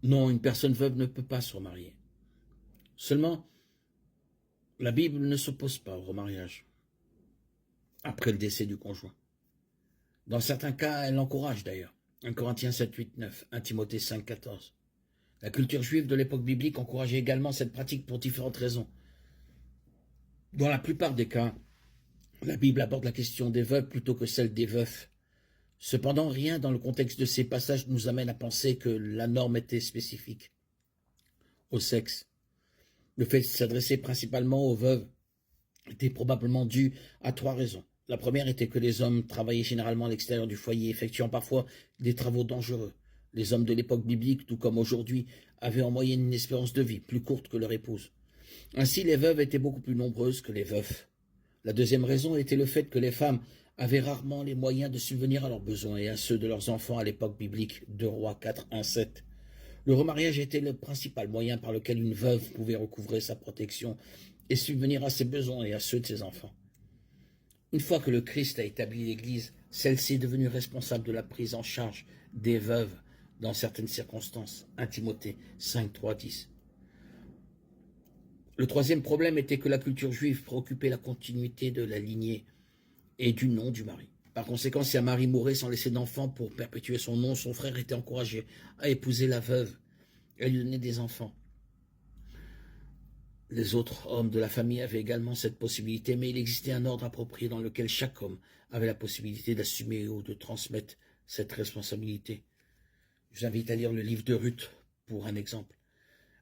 Non, une personne veuve ne peut pas se remarier. Seulement, la Bible ne s'oppose pas au remariage après le décès du conjoint. Dans certains cas, elle l'encourage d'ailleurs. 1 Corinthiens 7, 8, 9, 1 Timothée 5, 14. La culture juive de l'époque biblique encourageait également cette pratique pour différentes raisons. Dans la plupart des cas, la Bible aborde la question des veuves plutôt que celle des veufs. Cependant, rien dans le contexte de ces passages nous amène à penser que la norme était spécifique au sexe. Le fait de s'adresser principalement aux veuves était probablement dû à 3 raisons. La première était que les hommes travaillaient généralement à l'extérieur du foyer, effectuant parfois des travaux dangereux. Les hommes de l'époque biblique, tout comme aujourd'hui, avaient en moyenne une espérance de vie plus courte que leur épouse. Ainsi, les veuves étaient beaucoup plus nombreuses que les veufs. La deuxième raison était le fait que les femmes avaient rarement les moyens de subvenir à leurs besoins et à ceux de leurs enfants à l'époque biblique, 2 Rois 4, 1, 7. Le remariage était le principal moyen par lequel une veuve pouvait recouvrer sa protection et subvenir à ses besoins et à ceux de ses enfants. Une fois que le Christ a établi l'Église, celle-ci est devenue responsable de la prise en charge des veuves dans certaines circonstances. 1 Timothée 5, 3, 10. Le troisième problème était que la culture juive préoccupait la continuité de la lignée et du nom du mari. Par conséquent, si un mari mourait sans laisser d'enfant pour perpétuer son nom, son frère était encouragé à épouser la veuve et à lui donner des enfants. Les autres hommes de la famille avaient également cette possibilité, mais il existait un ordre approprié dans lequel chaque homme avait la possibilité d'assumer ou de transmettre cette responsabilité. Je vous invite à lire le livre de Ruth pour un exemple.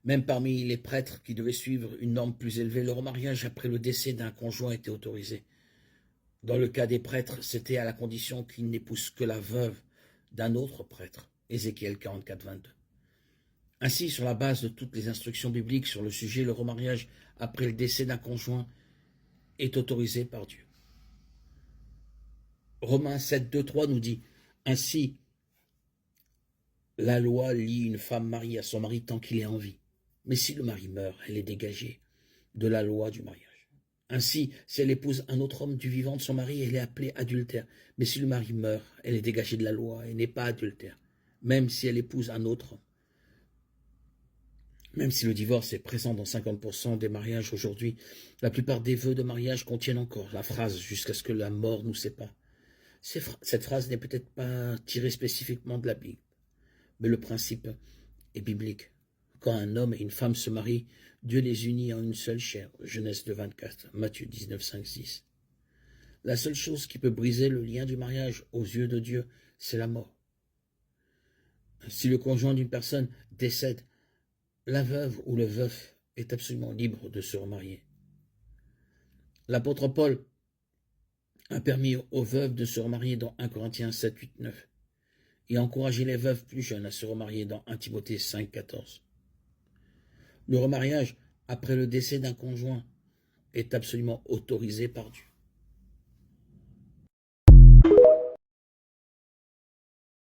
Même parmi les prêtres qui devaient suivre une norme plus élevée, le remariage après le décès d'un conjoint était autorisé. Dans le cas des prêtres, c'était à la condition qu'ils n'épousent que la veuve d'un autre prêtre. Ézéchiel 44, 22. Ainsi, sur la base de toutes les instructions bibliques sur le sujet, le remariage après le décès d'un conjoint est autorisé par Dieu. Romains 7, 2, 3 nous dit « Ainsi, la loi lie une femme mariée à son mari tant qu'il est en vie. Mais si le mari meurt, elle est dégagée de la loi du mariage. Ainsi, si elle épouse un autre homme du vivant de son mari, elle est appelée adultère. Mais si le mari meurt, elle est dégagée de la loi et n'est pas adultère, même si elle épouse un autre homme. » Même si le divorce est présent dans 50% des mariages aujourd'hui, la plupart des vœux de mariage contiennent encore la phrase « jusqu'à ce que la mort nous sépare ». Cette phrase n'est peut-être pas tirée spécifiquement de la Bible, mais le principe est biblique. Quand un homme et une femme se marient, Dieu les unit en une seule chair. Genèse 2, 24, Matthieu 19, 5, 6. La seule chose qui peut briser le lien du mariage aux yeux de Dieu, c'est la mort. Si le conjoint d'une personne décède, la veuve ou le veuf est absolument libre de se remarier. L'apôtre Paul a permis aux veuves de se remarier dans 1 Corinthiens 7, 8, 9 et a encouragé les veuves plus jeunes à se remarier dans 1 Timothée 5, 14. Le remariage après le décès d'un conjoint est absolument autorisé par Dieu.